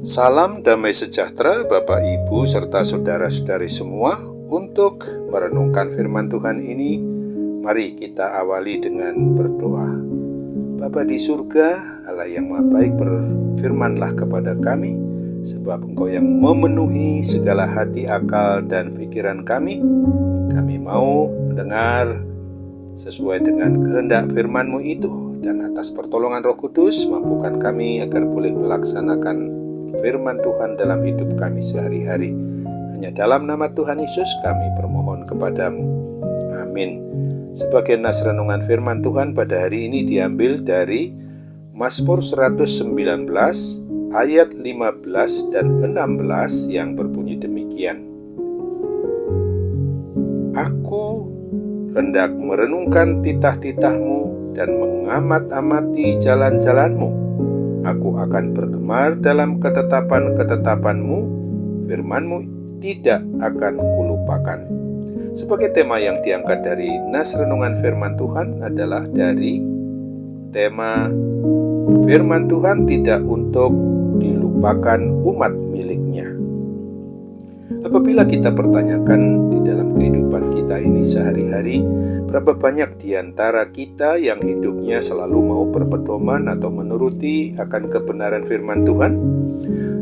Salam damai sejahtera Bapak Ibu serta saudara-saudari semua. Untuk merenungkan firman Tuhan ini, mari kita awali dengan berdoa. Bapa di surga, Allah yang Maha Baik, berfirmanlah kepada kami, sebab Engkau yang memenuhi segala hati, akal, dan pikiran kami. Kami mau mendengar sesuai dengan kehendak firman-Mu itu, dan atas pertolongan Roh Kudus mampukan kami agar boleh melaksanakan firman Tuhan dalam hidup kami sehari-hari. Hanya dalam nama Tuhan Yesus kami bermohon kepadamu. Amin. Sebagai nas renungan firman Tuhan pada hari ini diambil dari Mazmur 119 ayat 15 dan 16 yang berbunyi demikian. Aku hendak merenungkan titah-titah-Mu dan mengamat-amati jalan-jalan-Mu. Aku akan bergemar dalam ketetapan-ketetapan-Mu, firman-Mu tidak akan kulupakan. Sebagai tema yang diangkat dari nas renungan firman Tuhan adalah dari tema firman Tuhan tidak untuk dilupakan umat miliknya. Apabila kita pertanyakan di dalam kehidupan kita ini sehari-hari, berapa banyak di antara kita yang hidupnya selalu mau berpedoman atau menuruti akan kebenaran firman Tuhan?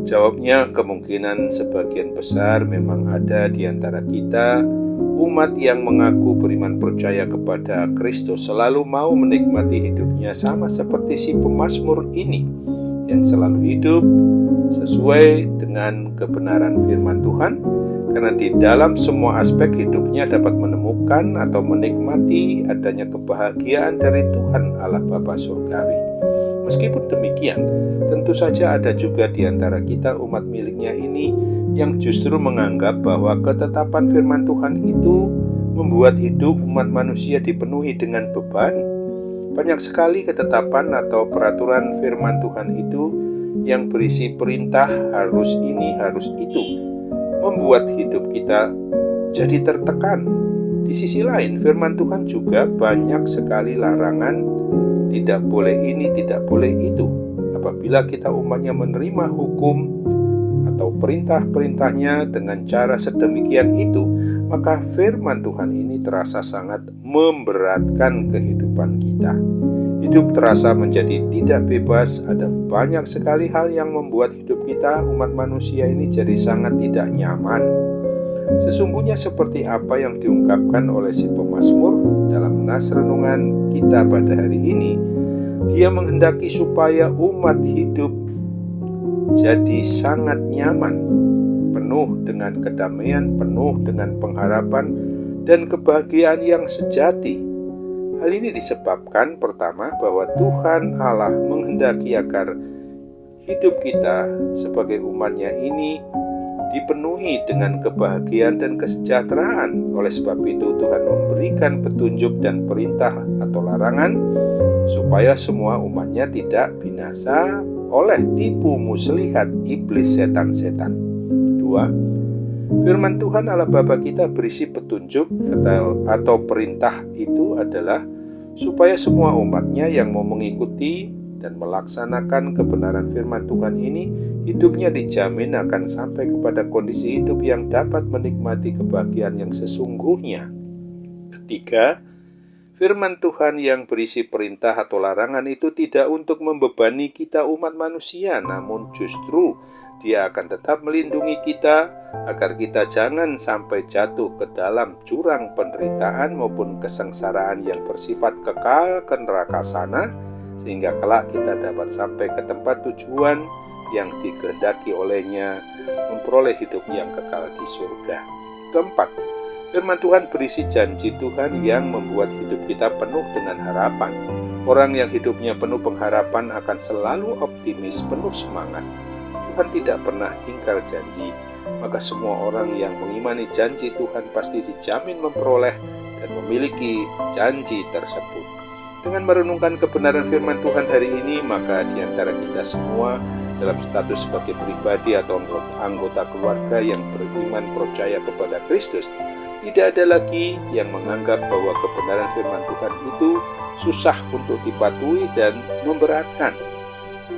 Jawabnya kemungkinan sebagian besar memang ada di antara kita, umat yang mengaku beriman percaya kepada Kristus selalu mau menikmati hidupnya sama seperti si pemazmur ini, yang selalu hidup sesuai dengan kebenaran firman Tuhan, karena di dalam semua aspek hidupnya dapat menemukan atau menikmati adanya kebahagiaan dari Tuhan Allah Bapa Surgawi. Meskipun demikian, tentu saja ada juga di antara kita umat miliknya ini yang justru menganggap bahwa ketetapan firman Tuhan itu membuat hidup umat manusia dipenuhi dengan beban. Banyak sekali ketetapan atau peraturan firman Tuhan itu yang berisi perintah harus ini, harus itu, membuat hidup kita jadi tertekan. Di sisi lain, firman Tuhan juga banyak sekali larangan, tidak boleh ini, tidak boleh itu. Apabila kita umatnya menerima hukum atau perintah-perintahnya dengan cara sedemikian itu, maka firman Tuhan ini terasa sangat memberatkan kehidupan kita. Hidup terasa menjadi tidak bebas. Ada banyak sekali hal yang membuat hidup kita, umat manusia ini, jadi sangat tidak nyaman. Sesungguhnya seperti apa yang diungkapkan oleh si pemazmur dalam nas renungan kita pada hari ini, dia menghendaki supaya umat hidup jadi sangat nyaman, penuh dengan kedamaian, penuh dengan pengharapan dan kebahagiaan yang sejati. Hal ini disebabkan pertama bahwa Tuhan Allah menghendaki agar hidup kita sebagai umatnya ini dipenuhi dengan kebahagiaan dan kesejahteraan. Oleh sebab itu Tuhan memberikan petunjuk dan perintah atau larangan supaya semua umatnya tidak binasa oleh tipu muslihat iblis setan-setan. 2. Firman Tuhan Allah Bapa kita berisi petunjuk atau perintah itu adalah supaya semua umatnya yang mau mengikuti dan melaksanakan kebenaran firman Tuhan ini, hidupnya dijamin akan sampai kepada kondisi hidup yang dapat menikmati kebahagiaan yang sesungguhnya. 3. Firman Tuhan yang berisi perintah atau larangan itu tidak untuk membebani kita umat manusia, namun justru Dia akan tetap melindungi kita agar kita jangan sampai jatuh ke dalam jurang penderitaan maupun kesengsaraan yang bersifat kekal ke neraka sana, sehingga kelak kita dapat sampai ke tempat tujuan yang dikehendaki olehnya, memperoleh hidup yang kekal di surga. 4. Firman Tuhan berisi janji Tuhan yang membuat hidup kita penuh dengan harapan. Orang yang hidupnya penuh pengharapan akan selalu optimis, penuh semangat. Tuhan tidak pernah ingkar janji, maka semua orang yang mengimani janji Tuhan pasti dijamin memperoleh dan memiliki janji tersebut. Dengan merenungkan kebenaran firman Tuhan hari ini, maka di antara kita semua dalam status sebagai pribadi atau anggota keluarga yang beriman percaya kepada Kristus, Tidak ada lagi yang menganggap bahwa kebenaran firman Tuhan itu susah untuk dipatuhi dan memberatkan.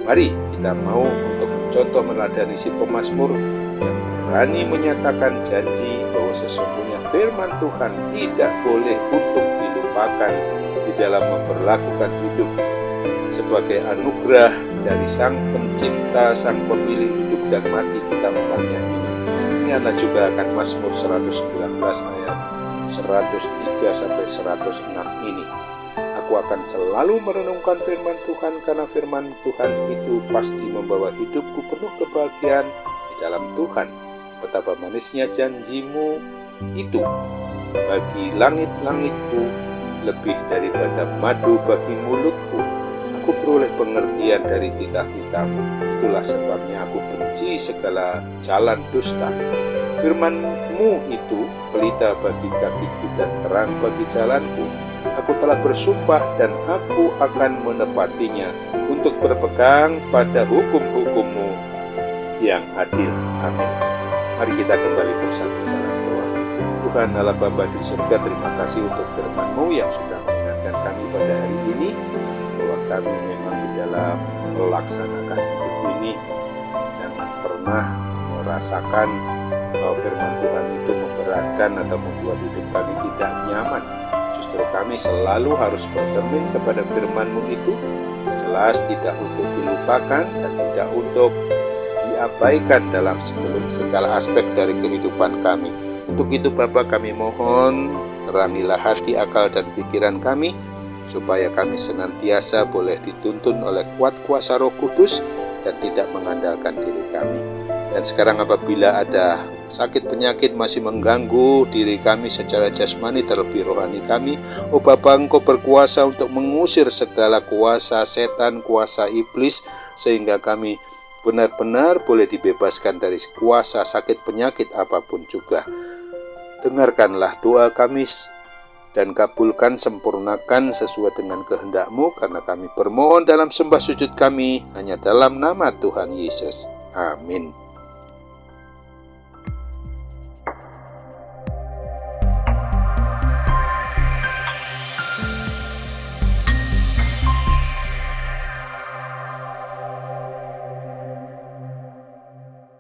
Mari kita mau untuk mencontoh meneladani si pemazmur yang berani menyatakan janji bahwa sesungguhnya firman Tuhan tidak boleh untuk dilupakan di dalam memperlakukan hidup sebagai anugerah dari Sang Pencipta, Sang Pemilik hidup dan mati kita umatnya ini. Ini adalah juga akan Mazmur 119 ayat 103 sampai 106 ini. Aku akan selalu merenungkan firman Tuhan karena firman Tuhan itu pasti membawa hidupku penuh kebahagiaan di dalam Tuhan. Betapa manisnya janjimu itu bagi langit-langitku, lebih daripada madu bagi mulutku. Aku beroleh pengertian dari titah-titahmu. Itulah sebabnya aku benci segala jalan dusta. Firman-Mu itu pelita bagi kakiku dan terang bagi jalanku. Aku telah bersumpah dan aku akan menepatinya untuk berpegang pada hukum-hukum-Mu yang adil. Amin. Mari kita kembali bersatu dalam doa. Tuhan Allah Bapa di surga, terima kasih untuk firman-Mu yang sudah mengingatkan kami pada hari ini bahwa kami memang di dalam melaksanakan hidup ini jangan pernah merasakan bahwa firman Tuhan itu memberatkan atau membuat hidup kami tidak nyaman. Justru kami selalu harus bercermin kepada firman-Mu itu, jelas tidak untuk dilupakan dan tidak untuk diabaikan dalam segala aspek dari kehidupan kami. Untuk itu Bapa, kami mohon terangilah hati, akal dan pikiran kami, supaya kami senantiasa boleh dituntun oleh kuat kuasa Roh Kudus dan tidak mengandalkan diri kami. Dan sekarang apabila ada sakit penyakit masih mengganggu diri kami secara jasmani terlebih rohani kami, oh Bapa, Engkau berkuasa untuk mengusir segala kuasa setan, kuasa iblis, sehingga kami benar-benar boleh dibebaskan dari kuasa sakit penyakit apapun juga. Dengarkanlah doa kami dan kabulkan, sempurnakan sesuai dengan kehendak-Mu, karena kami bermohon dalam sembah sujud kami hanya dalam nama Tuhan Yesus. Amin.